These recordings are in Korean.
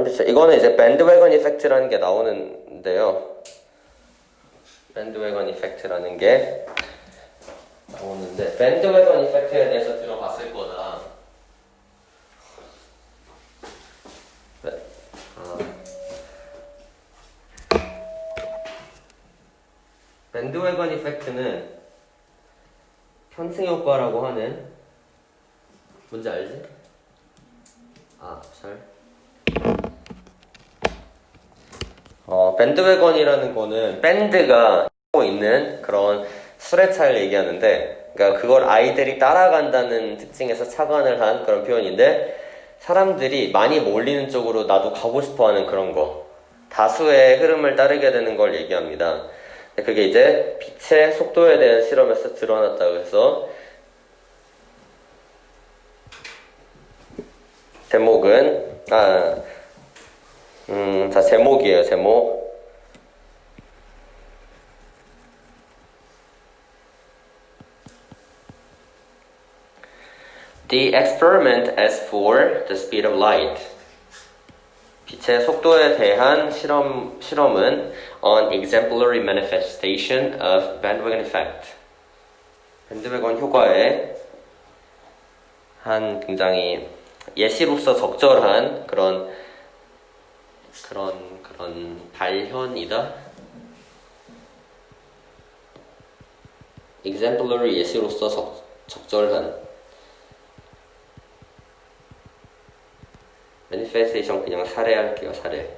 37. 이거는 이제 밴드웨건 이펙트라는 게 나오는데요. 밴드웨건 이펙트라는 게 나오는데, 밴드웨건 이펙트에 대해서 들어봤을 거다. 네. 밴드웨건 이펙트는 편승 효과라고 하는, 뭔지 알지? 밴드웨건이라는 거는 밴드가 하고 있는 그런 수레차를 얘기하는데, 그러니까 그걸 아이들이 따라간다는 특징에서 착안을 한 그런 표현인데, 사람들이 많이 몰리는 쪽으로 나도 가고 싶어 하는 그런 거, 다수의 흐름을 따르게 되는 걸 얘기합니다. 그게 이제 빛의 속도에 대한 실험에서 드러났다고 해서, 제목은 제목이에요. 제목. The experiment as for the speed of light. 빛의 속도에 대한 실험은 an exemplary manifestation of bandwagon effect. 밴드웨건 효과의 한 굉장히 예시로서 적절한 그런 발현이다. exemplary 예시로서 적절한. manifestation 그냥 사례할게요. 사례.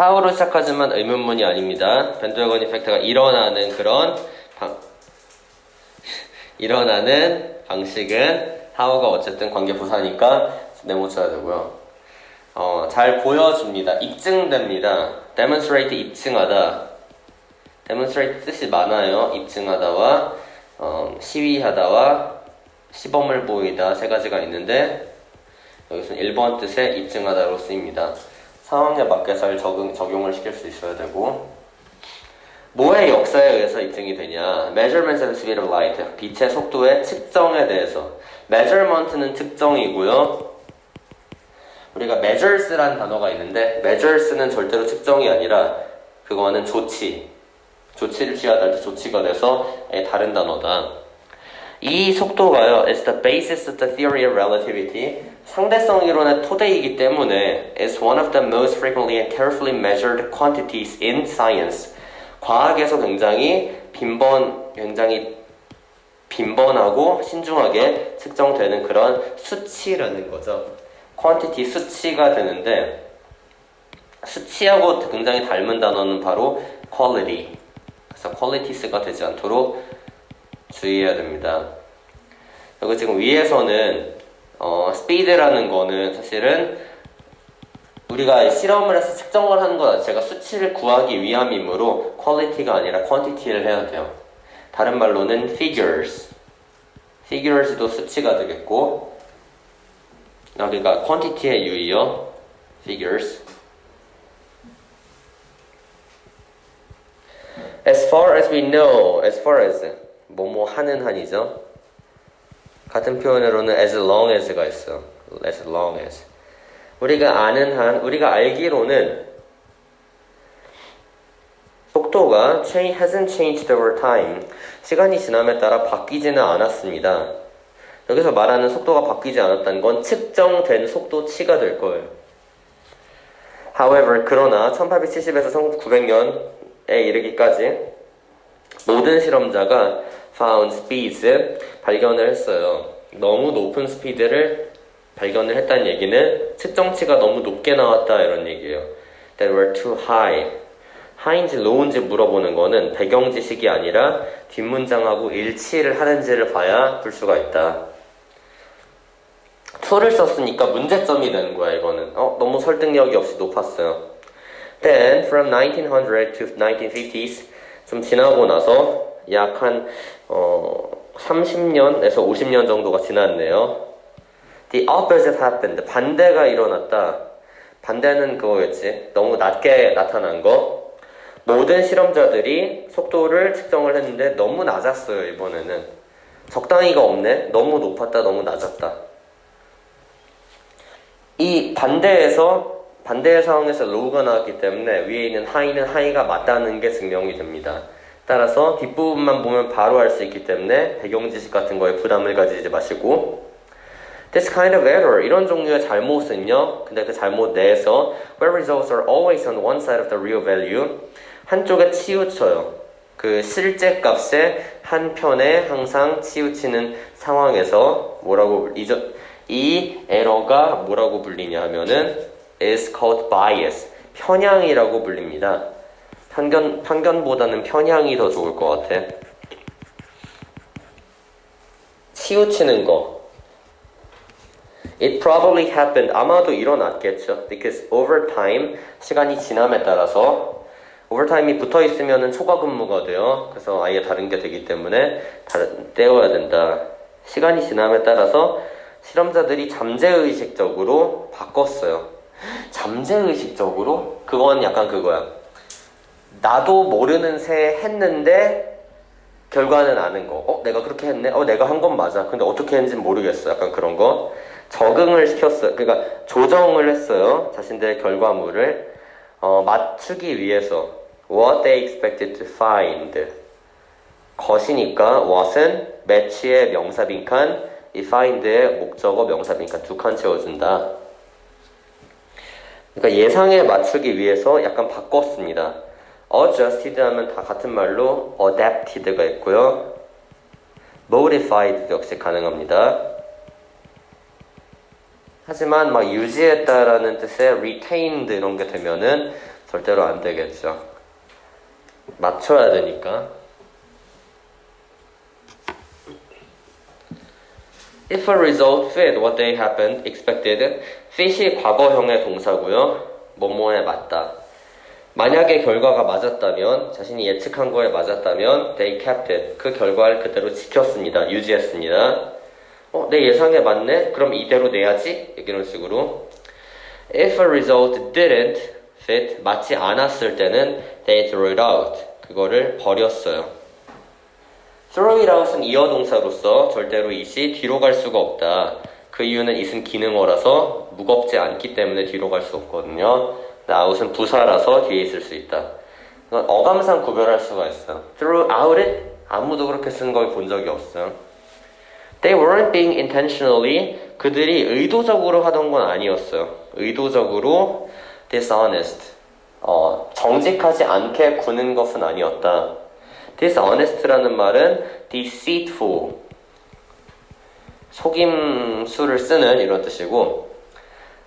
how로 시작하지만 의문문이 아닙니다. 밴드웨건 이펙트가 일어나는 방식은 how가 어쨌든 관계부사니까 네모 쳐야 되고요. 잘 보여줍니다. 입증됩니다. demonstrate 입증하다. demonstrate 뜻이 많아요. 입증하다와 시위하다와 시범을 보이다 세 가지가 있는데, 여기서는 1번 뜻의 입증하다로 쓰입니다. 상황에 맞게 잘 적용을 시킬 수 있어야 되고, 뭐의 역사에 의해서 입증이 되냐? measurements of the speed of light. 빛의 속도의 측정에 대해서. measurement는 측정이고요. 우리가 measures라는 단어가 있는데, measures는 절대로 측정이 아니라 그거는 조치를 취하다 할 때 조치가 돼서 다른 단어다. 이 속도가요, is the basis of the theory of relativity. 상대성 이론의 토대이기 때문에 is one of the most frequently and carefully measured quantities in science. 과학에서 굉장히 빈번하고 신중하게 측정되는 그런 수치라는 거죠. quantity 수치가 되는데, 수치하고 굉장히 닮은 단어는 바로 quality. 그래서 qualities가 되지 않도록 주의해야 됩니다. 그리고 지금 위에서는 speed라는 거는 사실은 우리가 실험을 해서 측정을 하는 것 자체가 수치를 구하기 위함이므로 quality가 아니라 quantity를 해야 돼요. 다른 말로는 figures도 수치가 되겠고, 여기가 quantity의 유의어 figures. as far as we know, as far as 뭐뭐 하는 한이죠. 같은 표현으로는 as long as가 있어. as long as. 우리가 아는 한, 우리가 알기로는 속도가 hasn't changed over time. 시간이 지남에 따라 바뀌지는 않았습니다. 여기서 말하는 속도가 바뀌지 않았다는 건 측정된 속도치가 될 거예요. However, 그러나 1870에서 1900년에 이르기까지 모든 실험자가 found speeds, 발견을 했어요. 너무 높은 스피드를 발견을 했다는 얘기는 측정치가 너무 높게 나왔다 이런 얘기예요. That were too high. high인지 low인지 물어보는 거는 배경 지식이 아니라 뒷문장하고 일치를 하는지를 봐야 풀 수가 있다. to를 썼으니까 문제점이 되는 거야. 이거는 너무 설득력이 없이 높았어요. Then from 1900 to 1950s 좀 지나고 나서 약 한 30년에서 50년 정도가 지났네요. The opposite happened. 반대가 일어났다. 반대는 그거겠지. 너무 낮게 나타난 거. 모든 실험자들이 속도를 측정을 했는데 너무 낮았어요. 이번에는 적당히가 없네. 너무 높았다, 너무 낮았다. 이 반대의 상황에서 low가 나왔기 때문에 위에 있는 high는 high가 맞다는 게 증명이 됩니다. 따라서 뒷부분만 보면 바로 알 수 있기 때문에 배경 지식 같은 거에 부담을 가지지 마시고, This kind of error, 이런 종류의 잘못은요, 근데 그 잘못 내에서 where results are always on one side of the real value, 한쪽에 치우쳐요. 그 실제 값의 한 편에 항상 치우치는 상황에서 뭐라고 불리죠? 이 에러가 뭐라고 불리냐 하면은 is called bias, 편향이라고 불립니다. 편견보다는 편향이 더 좋을 것 같아. 치우치는 거. It probably happened. 아마도 일어났겠죠. Because over time, 시간이 지남에 따라서 overtime이 붙어 있으면은 초과 근무가 돼요. 그래서 아예 다른 게 되기 때문에 떼어야 된다. 시간이 지남에 따라서 실험자들이 잠재의식적으로 바꿨어요. 잠재의식적으로? 그건 약간 그거야. 나도 모르는 새 했는데 결과는 아는 거. 내가 그렇게 했네? 내가 한 건 맞아. 근데 어떻게 했는지 모르겠어. 약간 그런 거. 적응을 시켰어요. 그러니까 조정을 했어요. 자신들의 결과물을 맞추기 위해서. What they expected to find. 것이니까 what은 match의 명사 빈칸, 이 find의 목적어 명사 빈칸 두 칸 채워준다. 그러니까 예상에 맞추기 위해서 약간 바꿨습니다. adjusted 하면 다 같은 말로 adapted가 있고요. modified 역시 가능합니다. 하지만 막 유지했다라는 뜻의 retained 이런 게 되면은 절대로 안 되겠죠. 맞춰야 되니까. If a result fit what they happened, expected, fit이 과거형의 동사고요. 뭐뭐에 맞다. 만약에 결과가 맞았다면, 자신이 예측한 거에 맞았다면, they kept it. 그 결과를 그대로 지켰습니다. 유지했습니다. 내 예상에 맞네? 그럼 이대로 내야지? 이런 식으로. If a result didn't fit, 맞지 않았을 때는 they threw it out. 그거를 버렸어요. throw it out은 이어 동사로서 절대로 it이 뒤로 갈 수가 없다. 그 이유는 it은 기능어라서 무겁지 않기 때문에 뒤로 갈 수 없거든요. out은 부사라서 뒤에 있을 수 있다. 이건 어감상 구별할 수가 있어요. threw out it? 아무도 그렇게 쓴 걸 본 적이 없어요. They weren't being intentionally, 그들이 의도적으로 하던 건 아니었어요. 의도적으로 dishonest, 정직하지 않게 구는 것은 아니었다. dishonest라는 말은 deceitful, 속임수를 쓰는 이런 뜻이고,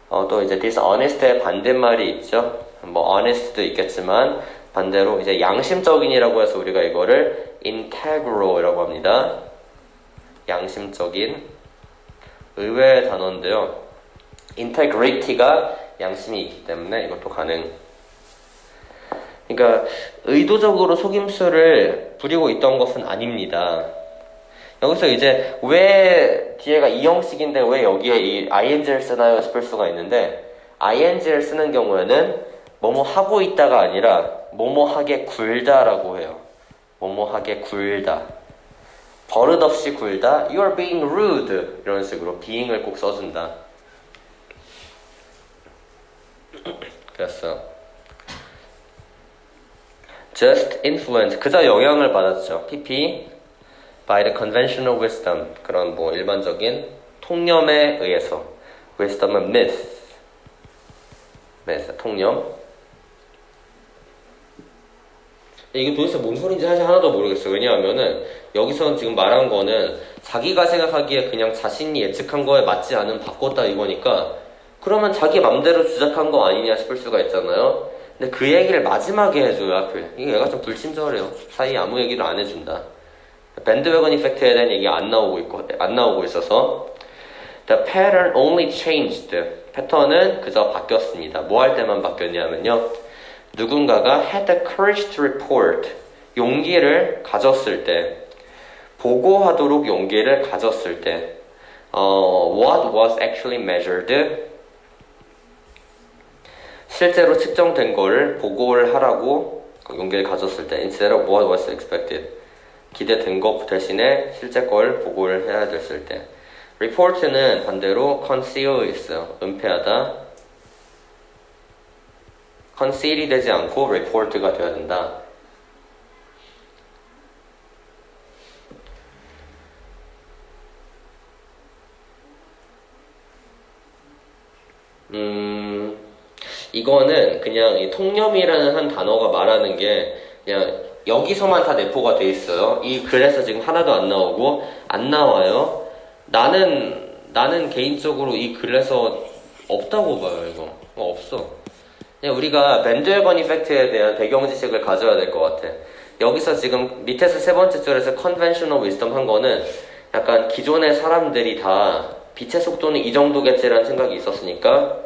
또 이제 dishonest의 반대말이 있죠. 뭐 honest도 있겠지만 반대로 이제 양심적인이라고 해서 우리가 이거를 integral이라고 합니다. 양심적인, 의외의 단어인데요. integrity가 양심이 있기 때문에 이것도 가능. 그러니까 의도적으로 속임수를 부리고 있던 것은 아닙니다. 여기서 이제 왜 뒤에가 이 형식인데 왜 여기에 이 ing를 쓰나요? 싶을 수가 있는데, ing를 쓰는 경우에는 뭐뭐 하고 있다가 아니라 뭐뭐 하게 굴다라고 해요. 뭐뭐 하게 굴다, 버릇없이 굴다, You are being rude 이런 식으로 being을 꼭 써준다. 그랬어. Just influence, 그저 영향을 받았죠. PP by the conventional wisdom, 그런 뭐 일반적인 통념에 의해서. wisdom은 myth, 통념. 이게 도대체 뭔 소린지 사실 하나도 모르겠어요. 왜냐하면은 여기서 지금 말한 거는 자기가 생각하기에 그냥 자신이 예측한 거에 맞지 않은 바꿨다 이거니까, 그러면 자기 맘대로 주작한 거 아니냐 싶을 수가 있잖아요. 근데 그 얘기를 마지막에 해줘요, 하필. 이게 얘가 좀 불친절해요. 사이에 아무 얘기를 안 해준다. 밴드웨건 이펙트에 대한 얘기 안 나오고 있어서. The pattern only changed. 패턴은 그저 바뀌었습니다. 뭐 할 때만 바뀌었냐면요. 누군가가 had the courage to report 용기를 가졌을 때 보고하도록 용기를 가졌을 때 what was actually measured 실제로 측정된 거를 보고를 하라고 용기를 가졌을 때 instead of what was expected 기대된 것 대신에 실제 걸 보고를 해야 됐을 때 report는 반대로 conceal 있어요. 은폐하다 conceal이 되지 않고 report가 되어야 된다. 이거는 그냥 이 통념이라는 한 단어가 말하는 게 그냥 여기서만 다 내포가 돼 있어요. 이 글에서 지금 하나도 안 나오고 안 나와요. 나는 개인적으로 이 글에서 없다고 봐요. 이거 없어. 그냥 우리가 밴드웨건 이펙트에 대한 배경 지식을 가져야 될 것 같아. 여기서 지금 밑에서 세 번째 줄에서 conventional wisdom 한 거는 약간 기존의 사람들이 다 빛의 속도는 이 정도겠지라는 생각이 있었으니까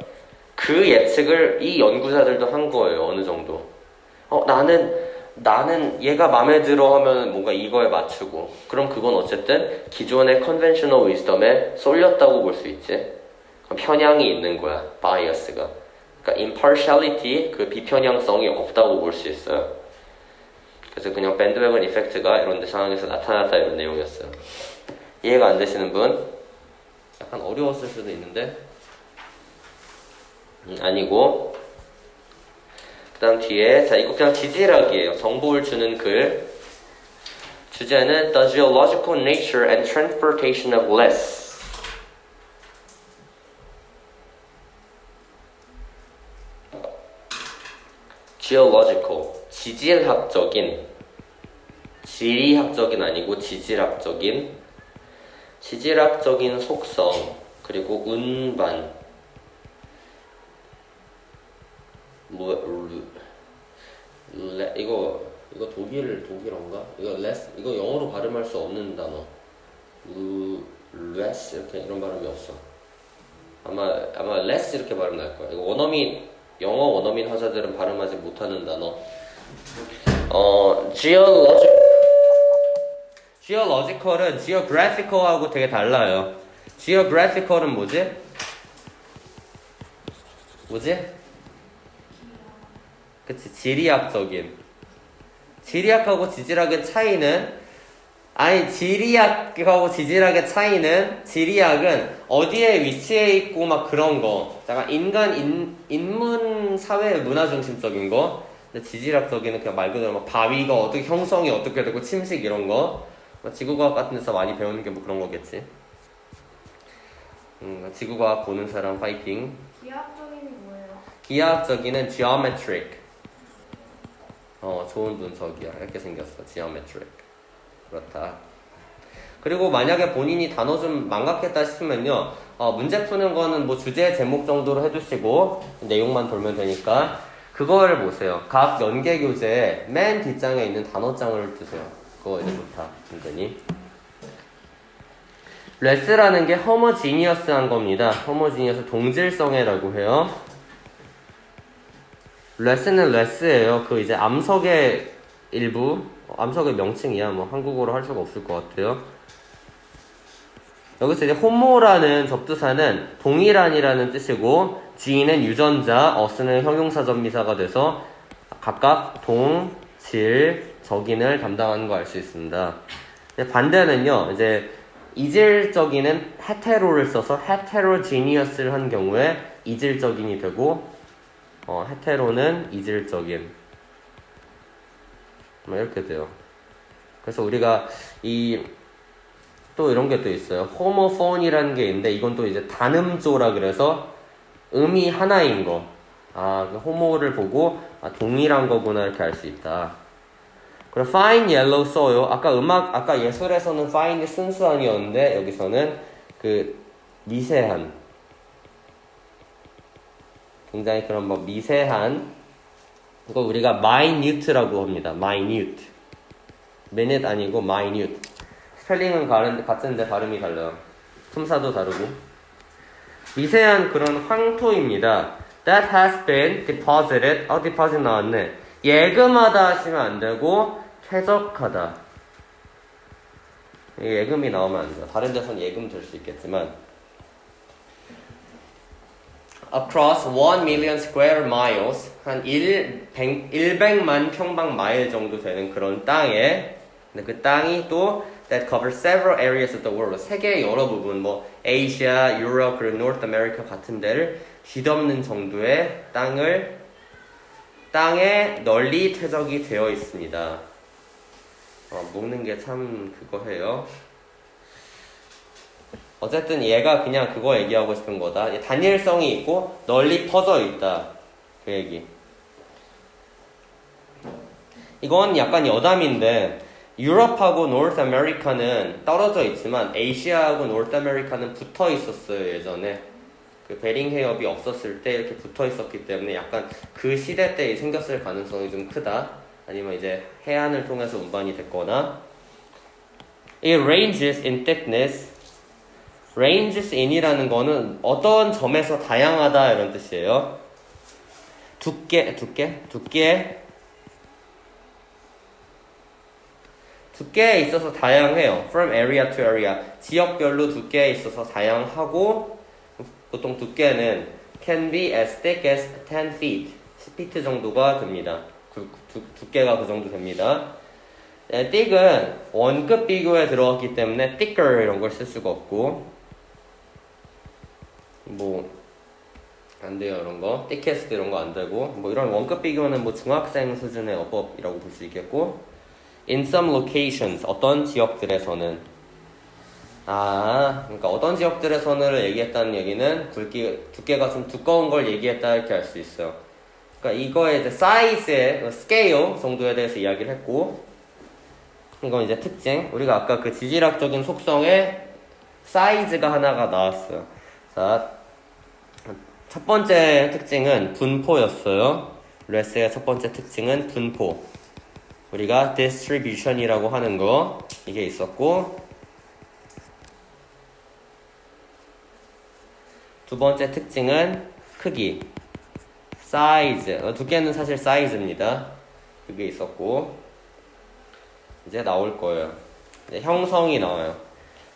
그 예측을 이 연구자들도 한 거예요. 어느 정도. 나는 얘가 마음에 들어 하면 뭔가 이거에 맞추고 그럼 그건 어쨌든 기존의 conventional wisdom에 쏠렸다고 볼 수 있지. 그럼 편향이 있는 거야. bias가. 그러니까 impartiality, 그 비편향성이 없다고 볼 수 있어요. 그래서 그냥 밴드웨건 이펙트가 이런 데 상황에서 나타났다 이런 내용이었어요. 이해가 안 되시는 분? 약간 어려웠을 수도 있는데 아니고 그 다음 뒤에 자 이거 그냥 지질학이에요. 정보를 주는 글 주제는 The Geological Nature and Transportation of Less Geological 지질학적인 지리학적인 아니고 지질학적인 속성 그리고 운반 이거 독일어인가? 이거 영어로 발음할 수 없는 단어. less 이렇게 이런 발음이 없어. 아마 less 이렇게 발음 날 거야. 이거 영어 원어민 화자들은 발음하지 못하는 단어. geological은 geographical하고 되게 달라요. geographical은 뭐지? 그치, 지리학하고 지질학의 차이는 지리학하고 지질학의 차이는 지리학은 어디에 위치해 있고 막 그런 거 약간 인문 사회 문화 중심적인 거 근데 지질학적인 그냥 말 그대로 막 바위가 어떻게 형성이 어떻게 되고 침식 이런 거 지구과학 같은 데서 많이 배우는 게 뭐 그런 거겠지. 지구과학 보는 사람 파이팅. 기하학적인 뭐예요? 기하학적인은 geometric. 좋은 분석이야. 이렇게 생겼어. geometric. 그렇다. 그리고 만약에 본인이 단어 좀 망각했다 싶으면요. 문제 푸는 거는 뭐 주제 제목 정도로 해두시고 내용만 돌면 되니까 그걸 보세요. 각 연계 교재에 맨 뒷장에 있는 단어장을 두세요. 그거 이제 좋다. 은근히. 레스라는 게 homogeneous한 겁니다. homogeneous 동질성애라고 해요. 레스는 레스예요. 그 이제 암석의 일부, 암석의 명칭이야. 뭐 한국어로 할 수가 없을 것 같아요. 여기서 이제 homo라는 접두사는 동일한이라는 뜻이고, ge는 유전자, us는 형용사 전미사가 돼서 각각 동, 질, 적인을 담당하는 거 알 수 있습니다. 반대는요, 이제 이질적인은 hetero를 써서 heterogeneous를 한 경우에 이질적인이 되고, 헤테로는 이질적인 이렇게 돼요. 그래서 우리가 또 이런 게 또 있어요. 호모폰이라는 게 있는데 이건 또 이제 단음조라 그래서 음이 하나인 거. 그 호모를 보고 동일한 거구나 이렇게 알 수 있다. 그리고 fine yellow 써요. 아까 예술에서는 fine이 순수한이었는데 여기서는 그 미세한 굉장히 그런 뭐 미세한 이거 우리가 minute라고 합니다. minute minute 아니고 minute 스펠링은 같은데 발음이 달라요. 품사도 다르고 미세한 그런 황토입니다. that has been deposited. deposit 나왔네. 예금하다 하시면 안 되고 퇴적하다. 예금이 나오면 안 돼요. 다른 데선 예금 될 수 있겠지만 across 1 million square miles 한 100만 평방 마일 정도 되는 그런 땅에 근데 그 땅이 또 that covers several areas of the world 세계의 여러 부분 뭐 아시아, 유럽, 그리고 노스 아메리카 같은 데를 뒤덮는 정도의 땅에 널리 퇴적이 되어 있습니다. 묶는 게 참 그거 해요. 어쨌든 얘가 그냥 그거 얘기하고 싶은 거다. 단일성이 있고 널리 퍼져 있다. 그 얘기. 이건 약간 여담인데 유럽하고 노스 아메리카는 떨어져 있지만 아시아하고 노스 아메리카는 붙어 있었어요. 예전에 그 베링 해협이 없었을 때 이렇게 붙어 있었기 때문에 약간 그 시대 때 생겼을 가능성이 좀 크다. 아니면 이제 해안을 통해서 운반이 됐거나. 이 ranges in thickness, ranges in이라는 거는 어떤 점에서 다양하다 이런 뜻이에요. 두께에 있어서 다양해요. From area to area. 지역별로 두께에 있어서 다양하고 보통 두께는 can be as thick as 10 feet. 10feet 정도가 됩니다. 두께가 그 정도 됩니다. thick은 원급 비교에 들어갔기 때문에 thicker 이런 걸 쓸 수가 없고 뭐 안 돼요 이런 거. thickest 이런 거 안 되고 뭐 이런 원급 비교는 뭐 중학생 수준의 어법이라고 볼 수 있겠고 in some locations 어떤 지역들에서는 그러니까 어떤 지역들에서는 얘기했다는 얘기는 두께가 좀 두꺼운 걸 얘기했다 이렇게 할 수 있어요. 그러니까 이거에 이제 사이즈의 스케일 정도에 대해서 이야기를 했고 이건 이제 특징. 우리가 아까 그 지질학적인 속성에 사이즈가 하나가 나왔어요. 자, 첫 번째 특징은 분포였어요. 레스의 첫 번째 특징은 분포. 우리가 distribution이라고 하는 거 이게 있었고 두 번째 특징은 크기 사이즈 두께는 사실 사이즈입니다. 그게 있었고 이제 나올 거예요. 이제 형성이 나와요.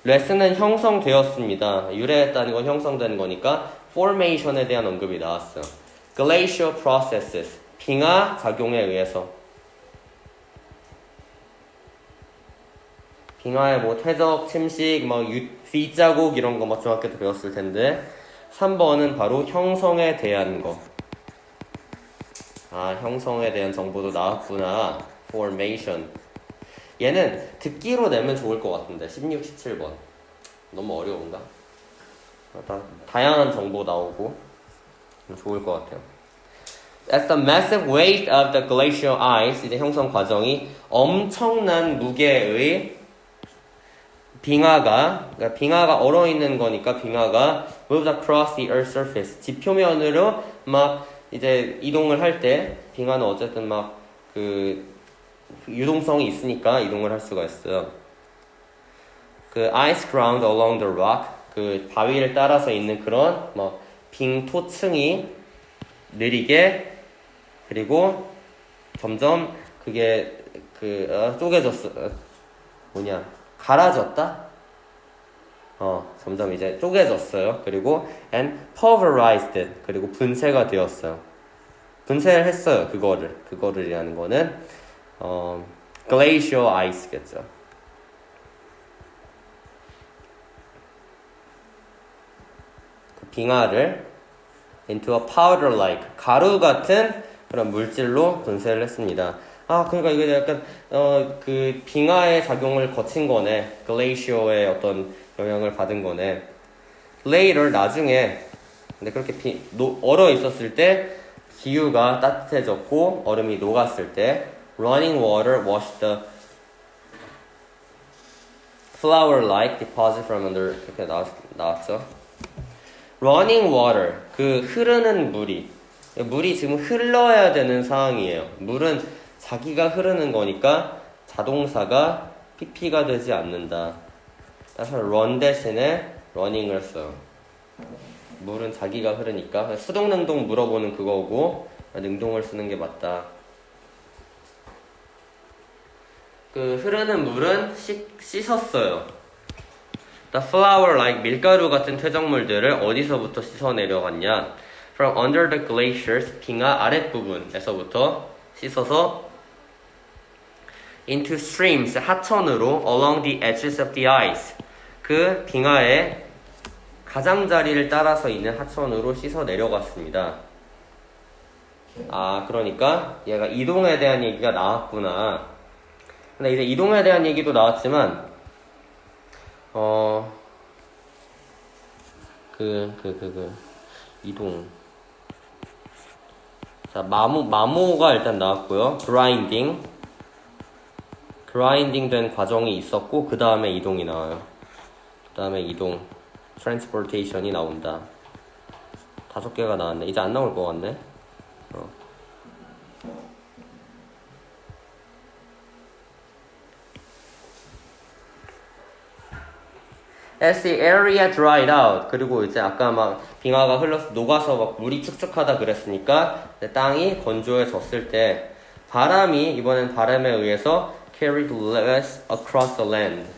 레슨은 형성되었습니다. 유래했다는 건 형성되는 거니까 formation에 대한 언급이 나왔어요. glacial processes 빙하 작용에 의해서 빙하의 뭐 퇴적, 침식, 뭐 뒷자국 이런 거 막 중학교 때 배웠을 텐데 3번은 바로 형성에 대한 거. 형성에 대한 정보도 나왔구나. formation. 얘는 듣기로 내면 좋을 것 같은데 16, 17번. 너무 어려운가? 다양한 정보 나오고 좋을 것 같아요. As the massive weight of the glacial ice 이제 형성 과정이 엄청난 무게의 빙하가 얼어있는 거니까 빙하가 moves across the earth's surface 지표면으로 막 이제 이동을 할 때 빙하는 어쨌든 막 그 유동성이 있으니까 이동을 할 수가 있어요. 그 ice ground along the rock 그 바위를 따라서 있는 그런 뭐 빙토층이 느리게 그리고 점점 그게 쪼개졌어 갈아졌다? 점점 이제 쪼개졌어요. 그리고 and pulverized 그리고 분쇄가 되었어요. 분쇄를 했어요. 그거를이라는 거는 glacial ice겠죠. 그 빙하를 into a powder-like 가루 같은 그런 물질로 분쇄를 했습니다. 그러니까 이게 약간 그 빙하의 작용을 거친 거네. 글레이시어의 어떤 영향을 받은 거네. Later 나중에 근데 그렇게 얼어 있었을 때 기후가 따뜻해졌고 얼음이 녹았을 때 running water washed the flower-like deposit from under 이렇게 나왔죠. running water 그 흐르는 물이 지금 흘러야 되는 상황이에요. 물은 자기가 흐르는 거니까 자동사가 PP가 되지 않는다. 따라서 run 대신에 running을 써요. 물은 자기가 흐르니까 수동 능동 물어보는 그거고 능동을 쓰는 게 맞다. 그 흐르는 물은 씻었어요. The flour like 밀가루 같은 퇴적물들을 어디서부터 씻어 내려갔냐? From under the glaciers, 빙하 아랫부분에서부터 씻어서 into streams, 하천으로 along the edges of the ice, 그 빙하의 가장자리를 따라서 있는 하천으로 씻어 내려갔습니다. 아, 그러니까 얘가 이동에 대한 얘기가 나왔구나. 근데 이제 이동에 대한 얘기도 나왔지만 이동. 자, 마모가 일단 나왔고요. grinding 된 과정이 있었고, 그 다음에 이동이 나와요. 그 다음에 이동. transportation이 나온다. 5개가 나왔네. 이제 안 나올 것 같네. As the area dried out, 그리고 이제 아까 막 빙하가 흘러서 녹아서 막 물이 축축하다 그랬으니까 땅이 건조해졌을 때 바람이 이번엔 바람에 의해서 carried less across the land,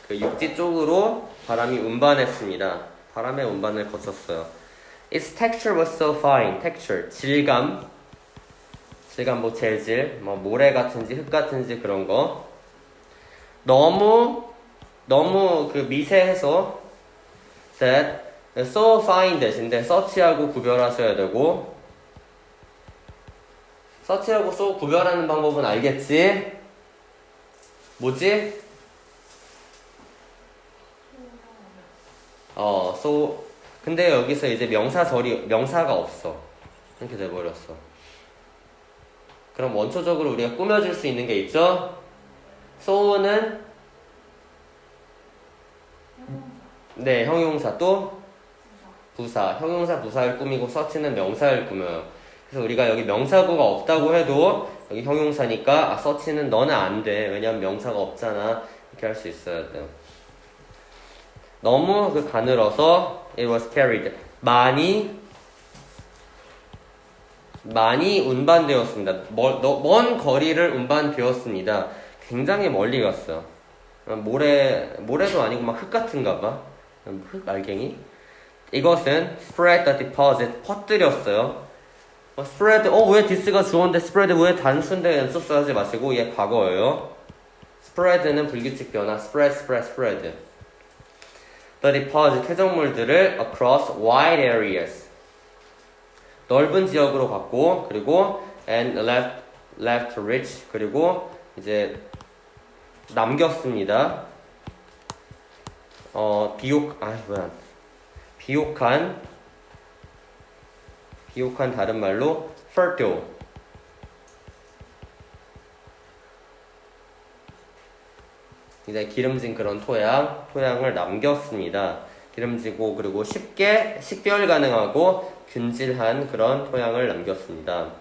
그 육지 쪽으로 바람이 운반했습니다. 바람의 운반을 거쳤어요. Its texture was so fine. texture, 질감 뭐 재질, 뭐 모래 같은지 흙 같은지 그런 거. 너무 그 미세해서 that so fine 대신에 서치하고 구별하셔야 되고, 서치하고 so 구별하는 방법은 알겠지? 뭐지? so. 근데 여기서 이제 명사가 없어. 이렇게 돼버렸어. 그럼 원초적으로 우리가 꾸며줄 수 있는 게 있죠? so는 네, 형용사 또 부사. 형용사 부사를 꾸미고 서치는 명사를 꾸며요. 그래서 우리가 여기 명사구가 없다고 해도 여기 형용사니까 서치는 너는 안 돼. 왜냐면 명사가 없잖아. 이렇게 할 수 있어야 돼요. 너무 그 가늘어서 it was carried. 많이 운반되었습니다. 먼 거리를 운반되었습니다. 굉장히 멀리 갔어요. 모래도 아니고 막 흙 같은가 봐. 흙 알갱이. 이것은 spread the deposit, 퍼뜨렸어요. spread, 왜 this가 주어인데 spread 왜 단수인데 연속사 하지 마시고 얘 과거예요. spread는 불규칙 변화, spread. The deposit, 퇴적물들을 across wide areas, 넓은 지역으로 갔고, 그리고 and left rich, 그리고 이제 남겼습니다. 비옥한 다른 말로 fertile. 이제 기름진 그런 토양을 남겼습니다. 기름지고 그리고 쉽게 식별 가능하고 균질한 그런 토양을 남겼습니다.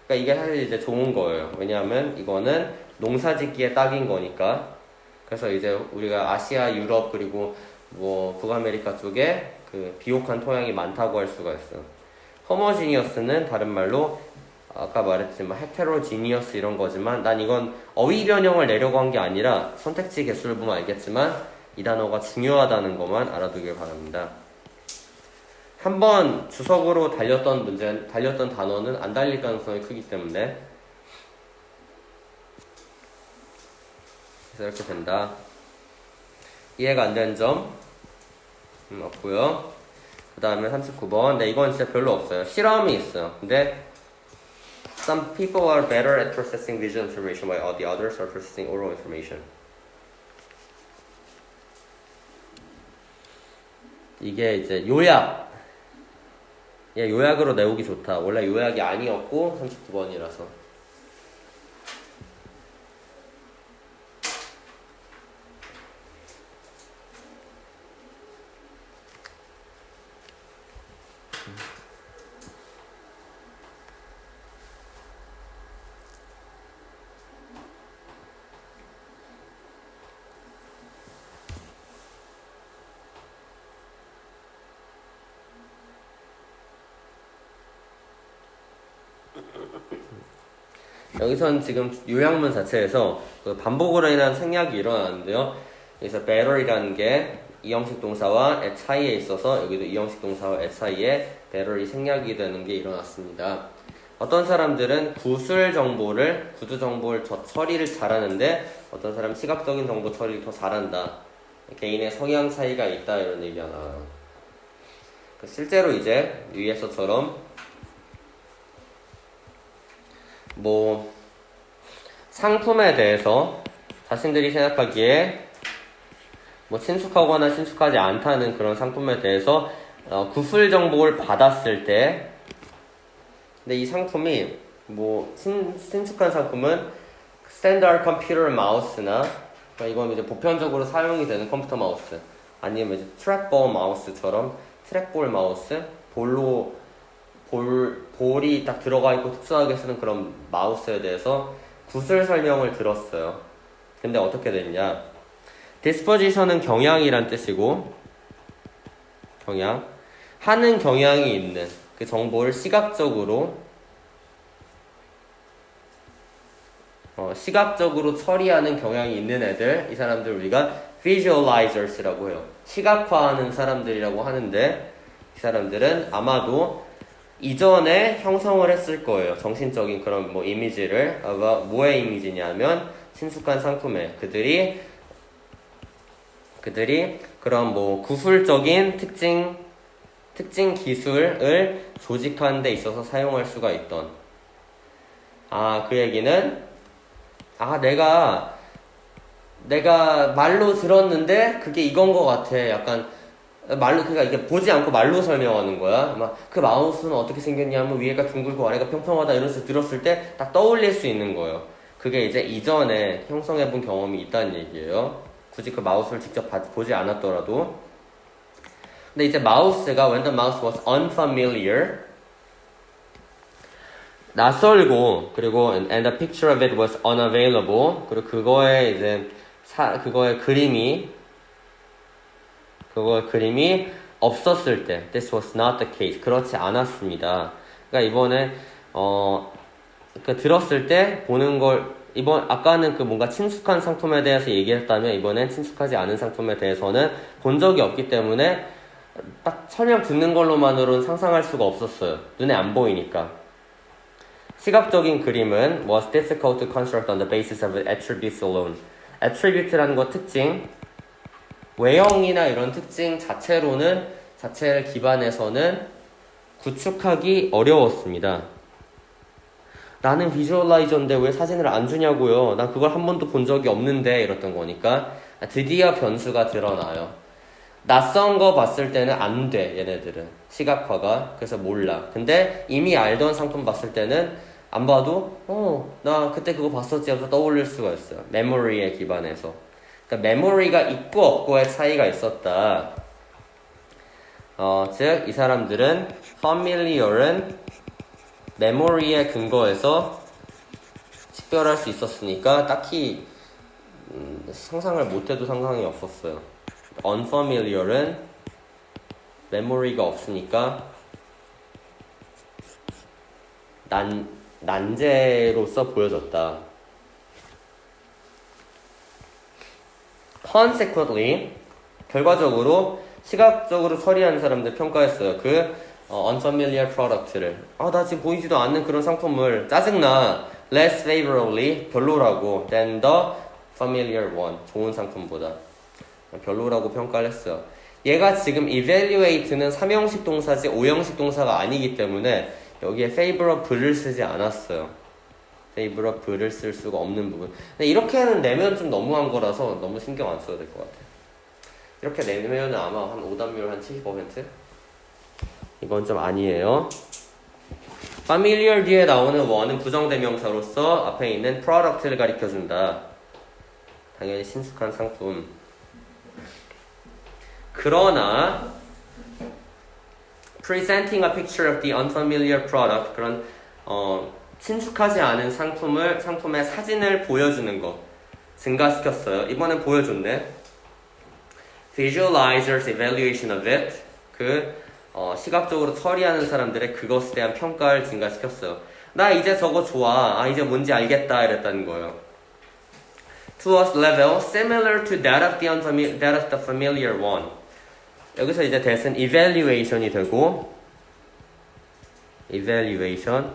그러니까 이게 사실 이제 좋은 거예요. 왜냐하면 이거는 농사짓기에 딱인 거니까. 그래서 이제 우리가 아시아, 유럽 그리고 뭐 북아메리카 쪽에 그 비옥한 토양이 많다고 할 수가 있어요. homogeneous는 다른 말로 아까 말했지만 heterogeneous 이런 거지만 난 이건 어휘 변형을 내려고 한 게 아니라 선택지 개수를 보면 알겠지만 이 단어가 중요하다는 것만 알아두길 바랍니다. 한번 주석으로 달렸던 단어는 안 달릴 가능성이 크기 때문에 그래서 이렇게 된다. 이해가 안 되는 점 없고요. 그 다음에 39번. 네, 이건 진짜 별로 없어요. 실험이 있어요. 근데 some people are better at processing visual information while the others are processing oral information. 이게 이제 요약. 예, 요약으로 내우기 좋다. 원래 요약이 아니었고 39번이라서. 여기선 지금 요약문 자체에서 그 반복으로 인한 생략이 일어나는데요. 그래서 better이라는 게 이형식 동사와 at 사이에 있어서 여기도 이형식 동사와 at 사이에 better이 생략이 되는 게 일어났습니다. 어떤 사람들은 구술 정보를, 구두 정보를 처리를 잘하는데 어떤 사람은 시각적인 정보 처리를 더 잘한다. 개인의 성향 차이가 있다 이런 얘기가 나와요. 실제로 이제 위에서처럼 뭐 상품에 대해서 자신들이 생각하기에 뭐 친숙하거나 친숙하지 않다는 그런 상품에 대해서 구술 정보를 받았을 때 근데 이 상품이 뭐 친숙한 상품은 스탠다드 컴퓨터 마우스나 그러니까 이건 이제 보편적으로 사용이 되는 컴퓨터 마우스 아니면 이제 트랙볼 마우스처럼 트랙볼 마우스 볼이 딱 들어가 있고 특수하게 쓰는 그런 마우스에 대해서 구술 설명을 들었어요. 근데 어떻게 됐냐? disposition은 경향이란 뜻이고 경향 하는 경향이 있는 그 정보를 시각적으로 처리하는 경향이 있는 애들 이 사람들 우리가 visualizers라고 해요. 시각화하는 사람들이라고 하는데 이 사람들은 아마도 이전에 형성을 했을 거예요. 정신적인 그런 뭐 이미지를 뭐의 이미지냐면 친숙한 상품에 그들이 그런 뭐 구술적인 특징 기술을 조직하는 데 있어서 사용할 수가 있던 그 얘기는 내가 말로 들었는데 그게 이건 것 같아. 약간 말로 그러니까 이게 보지 않고 말로 설명하는 거야. 막 그 마우스는 어떻게 생겼냐면 위에가 둥글고 아래가 평평하다 이런 식으로 들었을 때 딱 떠올릴 수 있는 거예요. 그게 이제 이전에 형성해본 경험이 있다는 얘기예요. 굳이 그 마우스를 직접 보지 않았더라도. 근데 이제 마우스가 when the mouse was unfamiliar 낯설고 그리고 and the picture of it was unavailable 그리고 그거의 이제 그거의 그림이 없었을 때 this was not the case 그렇지 않았습니다. 그러니까 이번에 그러니까 들었을 때 보는 걸 아까는 그 뭔가 친숙한 상품에 대해서 얘기했다면 이번엔 친숙하지 않은 상품에 대해서는 본 적이 없기 때문에 딱 설명 듣는 걸로만으로는 상상할 수가 없었어요. 눈에 안 보이니까. 시각적인 그림은 was difficult to construct on the basis of attributes alone. attribute라는 거 특징, 외형이나 이런 특징 자체를 기반해서는 구축하기 어려웠습니다. 나는 비주얼라이저인데 왜 사진을 안 주냐고요. 난 그걸 한 번도 본 적이 없는데 이랬던 거니까 드디어 변수가 드러나요. 낯선 거 봤을 때는 안 돼, 얘네들은. 시각화가. 그래서 몰라. 근데 이미 알던 상품 봤을 때는 안 봐도 나 그때 그거 봤었지 하면서 떠올릴 수가 있어요. 메모리에 기반해서. 그러니까 메모리가 있고 없고의 차이가 있었다. 즉 이 사람들은 familiar은 메모리에 근거해서 식별할 수 있었으니까 딱히 상상을 못해도 상상이 없었어요. unfamiliar은 메모리가 없으니까 난제로서 보여졌다. Consequently, 결과적으로 시각적으로 처리하는 사람들 평가했어요. 그 unfamiliar product를 나 지금 보이지도 않는 그런 상품을 짜증나 less favorably 별로라고 than the familiar one 좋은 상품보다 별로라고 평가를 했어요. 얘가 지금 evaluate는 3형식 동사지 5형식 동사가 아니기 때문에 여기에 favorable을 쓰지 않았어요. favorable을 쓸 수가 없는 부분. 근데 이렇게는 내면 좀 너무한 거라서 너무 신경 안 써도 될 것 같아요. 이렇게 내면은 아마 한 오답률 한 70%? 이건 좀 아니에요. familiar 뒤에 나오는 one은 부정대명사로서 앞에 있는 product를 가리켜준다. 당연히 친숙한 상품. 그러나 presenting a picture of the unfamiliar product 그런 친숙하지 않은 상품의 사진을 보여주는 거 증가시켰어요. 이번엔 보여줬네. Visualizers evaluation of it 시각적으로 처리하는 사람들의 그것에 대한 평가를 증가시켰어요. 나 이제 저거 좋아. 아, 이제 뭔지 알겠다. 이랬다는 거예요. To a level similar to that of the familiar one. 여기서 이제 that은 evaluation이 되고, evaluation.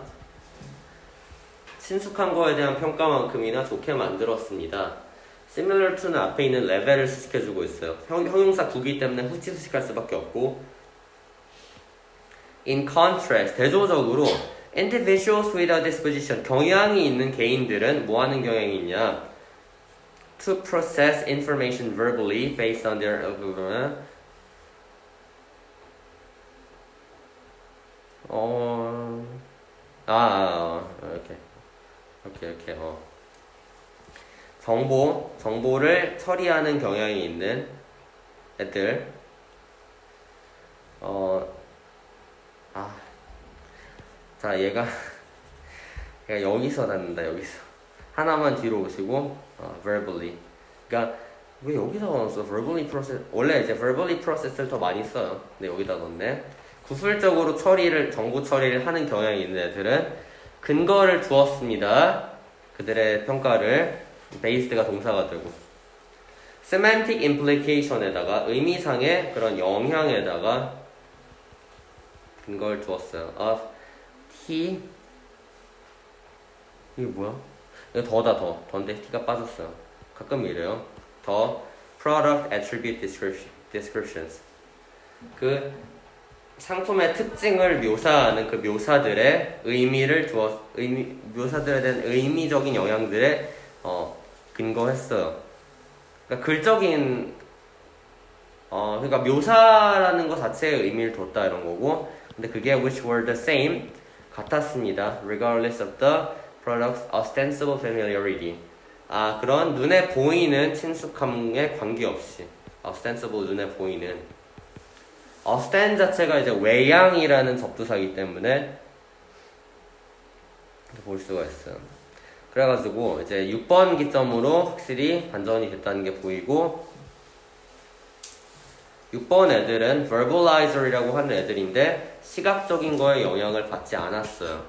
친숙한 거에 대한 평가만큼이나 좋게 만들었습니다. similar to는 앞에 있는 레벨을 수식해주고 있어요. 형용사 구기 때문에 후치수식할 수밖에 없고, in contrast, 대조적으로 individuals with a disposition, 경향이 있는 개인들은 뭐 하는 경향이 있냐? To process information verbally based on their 오케이. 정보를 처리하는 경향이 있는 애들. 자, 얘가 여기서 닫는다, 여기서. 하나만 뒤로 오시고, verbally. 그러니까, 왜 여기다 넣었어? verbally process. 원래 이제 verbally process를 더 많이 써요. 근데 여기다 넣었네. 구술적으로 정보 처리를 하는 경향이 있는 애들은 근거를 두었습니다. 그들의 평가를. based가 동사가 되고. semantic implication에다가 의미상의 그런 영향에다가 근거를 두었어요. of T 이게 뭐야? 이거 더인데 T가 빠졌어요. 가끔 이래요. 더 product attribute descriptions. 그 상품의 특징을 묘사하는 그 묘사들의 묘사들에 대한 의미적인 영향들에 근거했어요. 그러니까 글적인 그러니까 묘사라는 것 자체의 의미를 뒀다 이런 거고, 근데 그게 which were the same 같았습니다. regardless of the product's ostensible familiarity. 그런 눈에 보이는 친숙함에 관계없이. ostensible 눈에 보이는. ostend 자체가 이제 외양이라는 접두사이기 때문에 볼 수가 있어요. 그래가지고 이제 6번 기점으로 확실히 반전이 됐다는 게 보이고, 6번 애들은 verbalizer이라고 하는 애들인데 시각적인 거에 영향을 받지 않았어요.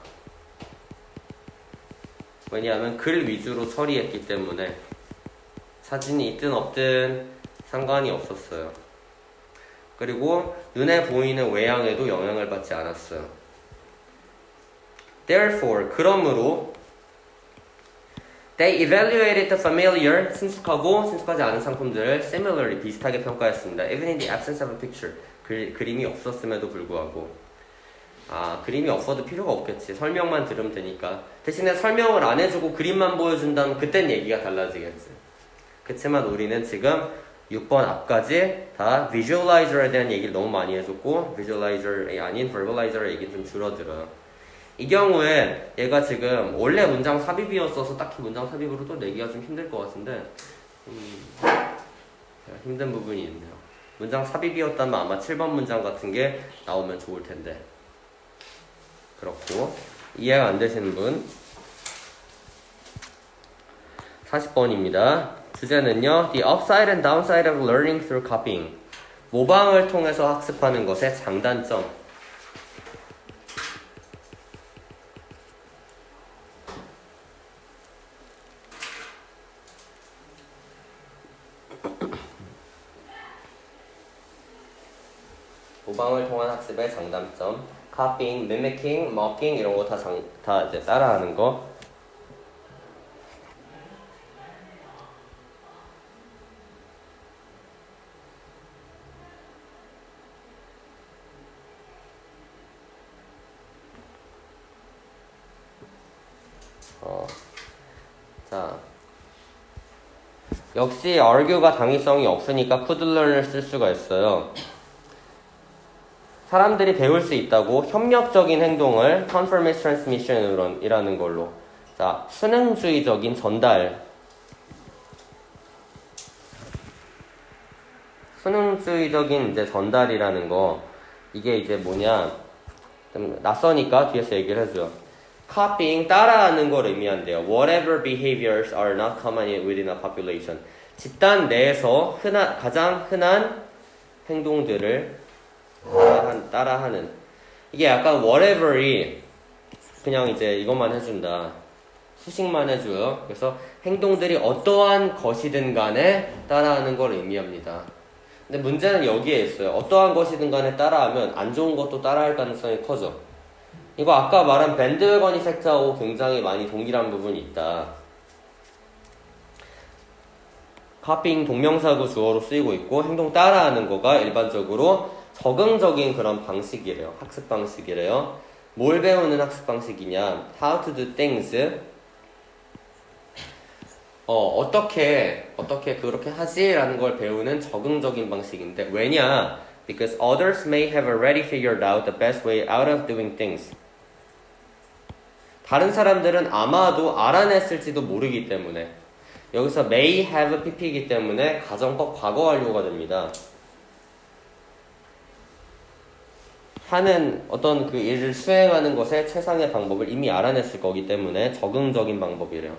왜냐하면 글 위주로 처리했기 때문에 사진이 있든 없든 상관이 없었어요. 그리고 눈에 보이는 외양에도 영향을 받지 않았어요. Therefore, 그러므로 They evaluated the familiar, 친숙하고 친숙하지 않은 상품들을 similarly, 비슷하게 평가했습니다. Even in the absence of a picture, 그림이 없었음에도 불구하고. 그림이 없어도 필요가 없겠지. 설명만 들으면 되니까. 대신에 설명을 안 해주고 그림만 보여준다면 그땐 얘기가 달라지겠지. 그치만 우리는 지금 6번 앞까지 다 visualizer에 대한 얘기를 너무 많이 해줬고, visualizer이 아닌 verbalizer의 얘기는 좀 줄어들어요. 이 경우에 얘가 지금 원래 문장 삽입이었어서 딱히 문장 삽입으로 또 내기가 좀 힘들 것 같은데 힘든 부분이 있네요. 문장 삽입이었다면 아마 7번 문장 같은 게 나오면 좋을 텐데. 그렇고, 이해가 안 되시는 분 40번입니다. 주제는요, The upside and downside of learning through copying. 모방을 통해서 학습하는 것의 장단점. 모방을 통한 학습의 장단점. copying, mimicking, mocking 이런 거 다 이제 따라하는 거. 자, 역시 argue가 당위성이 없으니까 could learn을 쓸 수가 있어요. 사람들이 배울 수 있다고 협력적인 행동을 conformist transmission이라는 걸로. 자, 순응주의적인 전달. 순응주의적인 이제 전달이라는 거. 이게 이제 뭐냐. 좀 낯서니까 뒤에서 얘기를 해줘요. copying, 따라하는 걸 의미한대요. Whatever behaviors are not common within a population. 집단 내에서 가장 흔한 행동들을 따라하는. 이게 약간 whatever이 그냥 이제 이것만 해준다. 수식만 해줘요. 그래서 행동들이 어떠한 것이든 간에 따라하는 걸 의미합니다. 근데 문제는 여기에 있어요. 어떠한 것이든 간에 따라하면 안 좋은 것도 따라할 가능성이 커져. 이거 아까 말한 밴드웨건 이펙트하고 굉장히 많이 동일한 부분이 있다. 카피잉 동명사구 주어로 쓰이고 있고 행동 따라하는 거가 일반적으로 적응적인 그런 방식이래요. 학습 방식이래요. 뭘 배우는 학습 방식이냐? How to do things. 어떻게 그렇게 하지라는 걸 배우는 적응적인 방식인데 왜냐? Because others may have already figured out the best way out of doing things. 다른 사람들은 아마도 알아냈을지도 모르기 때문에 여기서 may have pp이기 때문에 가정법 과거 완료가 됩니다. 하는 어떤 그 일을 수행하는 것의 최상의 방법을 이미 알아냈을 거기 때문에 적응적인 방법이래요.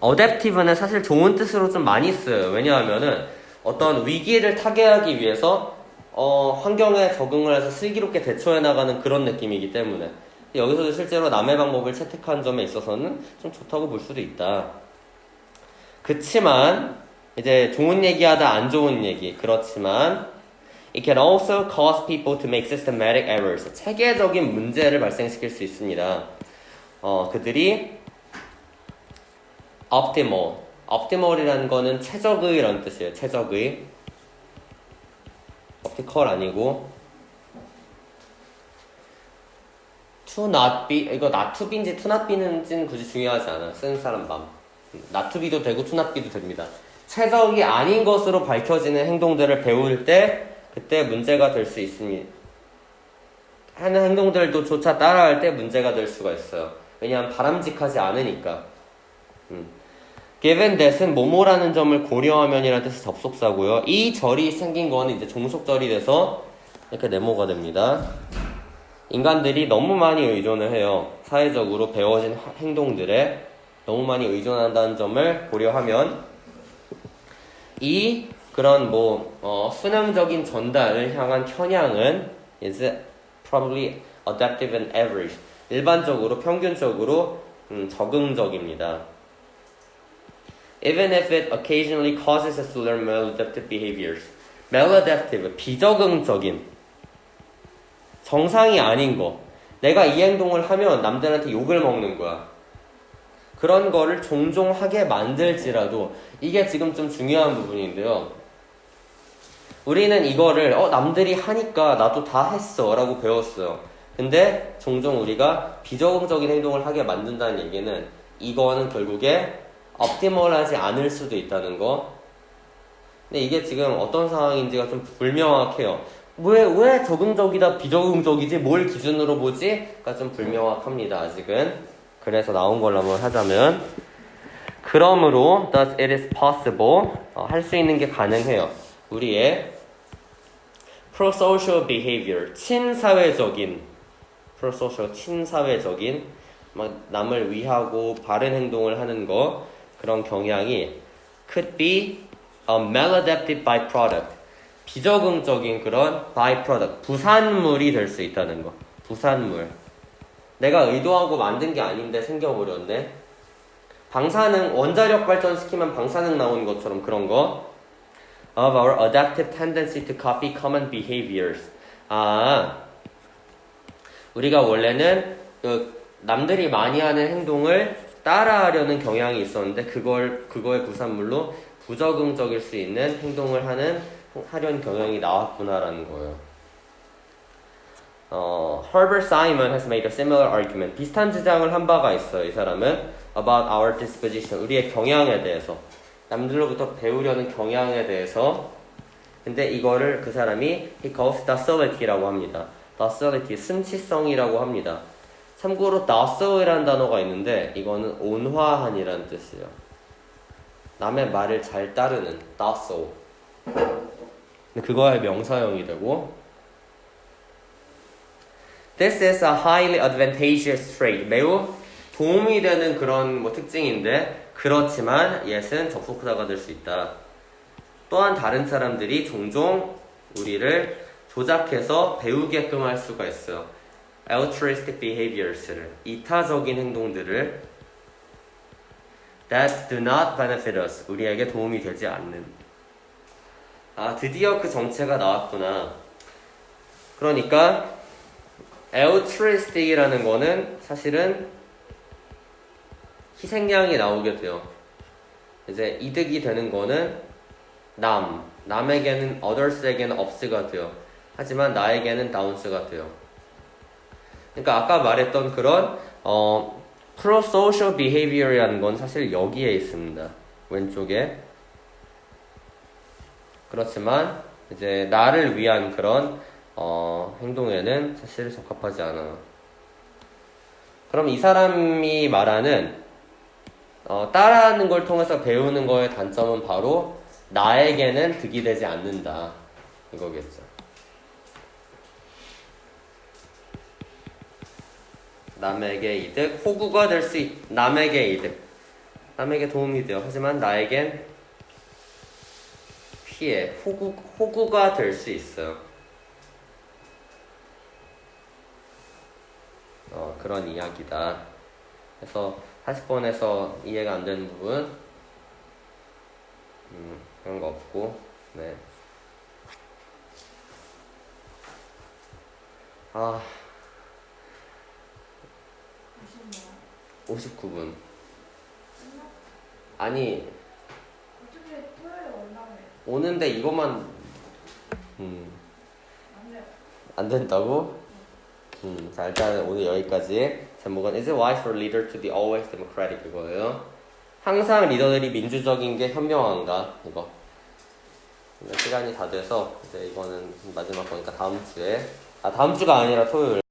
adaptive는 사실 좋은 뜻으로 좀 많이 써요. 왜냐하면은 어떤 위기를 타개하기 위해서 환경에 적응을 해서 슬기롭게 대처해 나가는 그런 느낌이기 때문에 여기서도 실제로 남의 방법을 채택한 점에 있어서는 좀 좋다고 볼 수도 있다. 그치만 이제 좋은 얘기하다 안 좋은 얘기. 그렇지만 it can also cause people to make systematic errors. 체계적인 문제를 발생시킬 수 있습니다. 그들이 optimal이라는 거는 최적의라는 뜻이에요. 최적의. optical 아니고 to not be. 이거 not to be인지 to not be는지는 굳이 중요하지 않아. 쓰는 사람 맘. not to be도 되고 to not be도 됩니다. 최적이 아닌 것으로 밝혀지는 행동들을 배울 때 그때 문제가 될 수 있습니다. 하는 행동들도 조차 따라할 때 문제가 될 수가 있어요. 왜냐하면 바람직하지 않으니까. Given that은 뭐뭐라는 점을 고려하면이라는 뜻의 접속사고요. 이 절이 생긴 거는 이제 종속절이 돼서 이렇게 네모가 됩니다. 인간들이 너무 많이 의존을 해요. 사회적으로 배워진 행동들에 너무 많이 의존한다는 점을 고려하면 이 그런 수능적인 전달을 향한 편향은 is probably adaptive and average. 일반적으로 평균적으로 적응적입니다. Even if it occasionally causes us to learn maladaptive behaviors. maladaptive, 비적응적인. 정상이 아닌 거. 내가 이 행동을 하면 남들한테 욕을 먹는 거야. 그런 거를 종종 하게 만들지라도 이게 지금 좀 중요한 부분인데요. 우리는 이거를 남들이 하니까 나도 다 했어 라고 배웠어요. 근데 종종 우리가 비적응적인 행동을 하게 만든다는 얘기는 이거는 결국에 optimal하지 않을 수도 있다는 거. 근데 이게 지금 어떤 상황인지가 좀 불명확해요. 왜 적응적이다 비적응적이지? 뭘 기준으로 보지? 가 좀 불명확합니다. 아직은. 그래서 나온 걸로 한번 하자면 그러므로 thus it is possible 할 수 있는 게 가능해요. 우리의 pro-social behavior 친사회적인 막 남을 위하고 바른 행동을 하는 거 그런 경향이 could be a maladaptive byproduct 비적응적인 그런 byproduct 부산물이 될 수 있다는 거. 부산물. 내가 의도하고 만든 게 아닌데 생겨버렸네. 방사능 원자력 발전시키면 방사능 나오는 것처럼 그런 거. Of our adaptive tendency to copy common behaviors. 우리가 원래는 남들이 많이 하는 행동을 따라하려는 경향이 있었는데 그거의 부산물로 부적응적일 수 있는 행동을 하려는 경향이 나왔구나라는 거예요. Herbert Simon has made a similar argument. 비슷한 주장을 한 바가 있어요. 이 사람은 about our disposition. 우리의 경향에 대해서. 남들로부터 배우려는 경향에 대해서. 근데 이거를 그 사람이 he calls docility라고 합니다. docility, 순치성이라고 합니다. 참고로 docil이라는 단어가 있는데 이거는 온화한이라는 뜻이에요. 남의 말을 잘 따르는 docile. 근데 그거의 명사형이 되고 This is a highly advantageous trait. 매우 도움이 되는 그런 특징인데 그렇지만 yes은 접속사가 될 수 있다. 또한 다른 사람들이 종종 우리를 조작해서 배우게끔 할 수가 있어요. altruistic behaviors를 이타적인 행동들을 that do not benefit us 우리에게 도움이 되지 않는 아 드디어 그 정체가 나왔구나. 그러니까 altruistic이라는 거는 사실은 희생양이 나오게 돼요. 이제 이득이 되는 거는 남에게는 others에게는 ups가 돼요. 하지만 나에게는 downs가 돼요. 그러니까 아까 말했던 그런 pro-social behavior이라는 건 사실 여기에 있습니다. 왼쪽에. 그렇지만 이제 나를 위한 그런 행동에는 사실 적합하지 않아요. 그럼 이 사람이 말하는 따라하는 걸 통해서 배우는 거의 단점은 바로 나에게는 득이 되지 않는다 이거겠죠. 남에게 이득, 호구가 될 수 남에게 이득, 남에게 도움이 돼요. 하지만 나에겐 피해, 호구가 될 수 있어요. 그런 이야기다. 그래서 40번에서 이해가 안 되는 부분 그런 거 없고 네. 59분 아니 어떻게 토요일 온다며 오는데 이것만 안 된다고? 자 일단 오늘 여기까지. 제목은 Is it wise for leader to be always democratic 이거예요. 항상 리더들이 민주적인 게 현명한가 이거. 시간이 다 돼서 이제 이거는 마지막 거니까 다음 주에 다음 주가 아니라 토요일